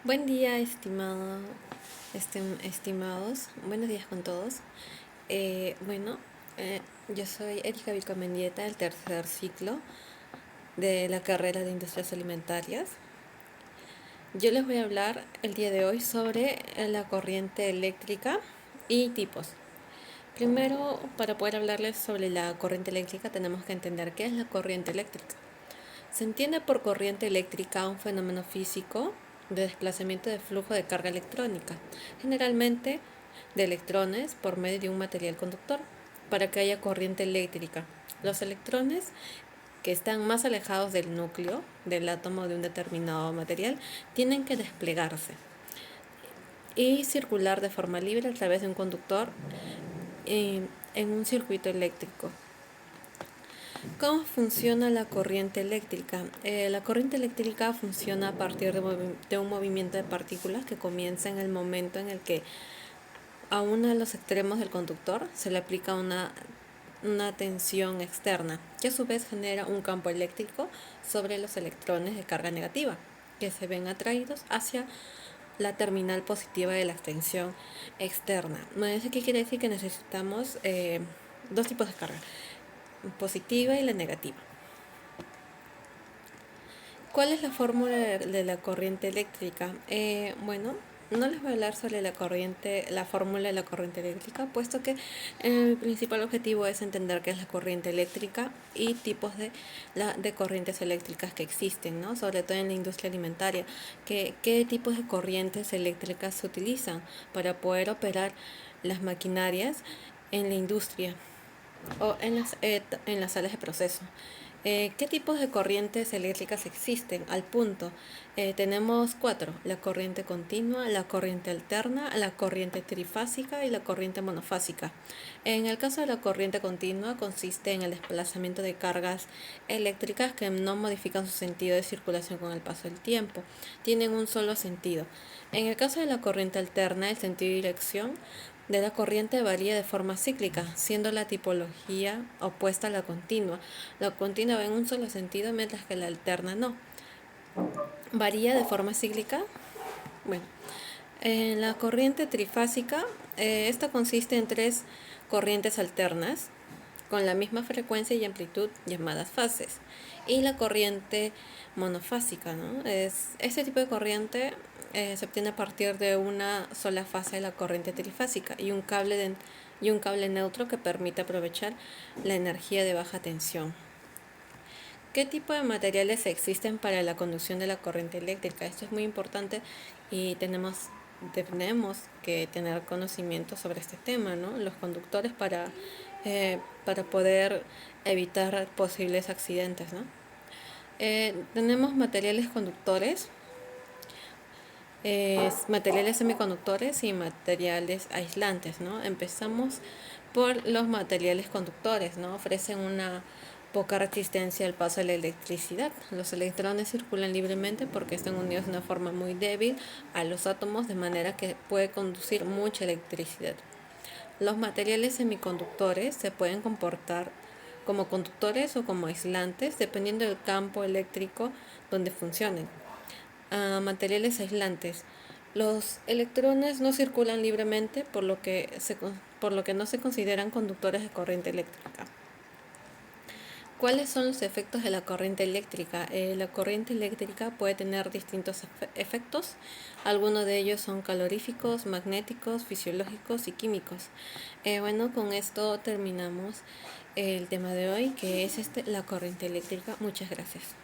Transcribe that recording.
Buen día, estimados. Buenos días con todos. Bueno, yo soy Erika Vilcamendieta, del tercer ciclo de la carrera de Industrias Alimentarias. Yo les voy a hablar el día de hoy sobre la corriente eléctrica y tipos. Primero, para poder hablarles sobre la corriente eléctrica, tenemos que entender qué es la corriente eléctrica. Se entiende por corriente eléctrica un fenómeno físico de desplazamiento de flujo de carga electrónica, generalmente de electrones por medio de un material conductor, para que haya corriente eléctrica. Los electrones que están más alejados del núcleo del átomo de un determinado material tienen que desplegarse y circular de forma libre a través de un conductor en un circuito eléctrico. ¿Cómo funciona la corriente eléctrica? La corriente eléctrica funciona a partir de un movimiento de partículas que comienza en el momento en el que a uno de los extremos del conductor se le aplica una tensión externa, que a su vez genera un campo eléctrico sobre los electrones de carga negativa, que se ven atraídos hacia la terminal positiva de la tensión externa. ¿Eso qué quiere decir? Que necesitamos dos tipos de carga, positiva y la negativa. ¿Cuál es la fórmula de la corriente eléctrica? Bueno, no les voy a hablar sobre la fórmula de la corriente eléctrica, puesto que el principal objetivo es entender qué es la corriente eléctrica y tipos de corrientes eléctricas que existen, ¿no? Sobre todo en la industria alimentaria, qué tipos de corrientes eléctricas se utilizan para poder operar las maquinarias en la industria o en las salas de proceso. ¿Qué tipos de corrientes eléctricas existen? Al punto, tenemos 4: la corriente continua, la corriente alterna, la corriente trifásica y la corriente monofásica. En el caso de la corriente continua, consiste en el desplazamiento de cargas eléctricas que no modifican su sentido de circulación con el paso del tiempo, tienen un solo sentido. En el caso de la corriente alterna, el sentido y dirección de la corriente varía de forma cíclica, siendo la tipología opuesta a la continua. La continua va en un solo sentido, mientras que la alterna no. Varía de forma cíclica. Bueno, en la corriente trifásica, esta consiste en 3 corrientes alternas con la misma frecuencia y amplitud, llamadas fases. Y la corriente monofásica, ¿no? Este tipo de corriente se obtiene a partir de una sola fase de la corriente trifásica y un cable neutro que permite aprovechar la energía de baja tensión. ¿Qué tipo de materiales existen para la conducción de la corriente eléctrica? Esto es muy importante y tenemos que tener conocimiento sobre este tema, ¿no? Los conductores para poder evitar posibles accidentes, ¿no? Tenemos materiales conductores, materiales semiconductores y materiales aislantes, ¿no? Empezamos por los materiales conductores, ¿no? Ofrecen una poca resistencia al paso de la electricidad. Los electrones circulan libremente porque están unidos de una forma muy débil a los átomos, de manera que puede conducir mucha electricidad. Los materiales semiconductores se pueden comportar como conductores o como aislantes, dependiendo del campo eléctrico donde funcionen. Materiales aislantes. Los electrones no circulan libremente, por lo que no se consideran conductores de corriente eléctrica. ¿Cuáles son los efectos de la corriente eléctrica? La corriente eléctrica puede tener distintos efectos. Algunos de ellos son caloríficos, magnéticos, fisiológicos y químicos. Bueno, con esto terminamos el tema de hoy, que es la corriente eléctrica. Muchas gracias.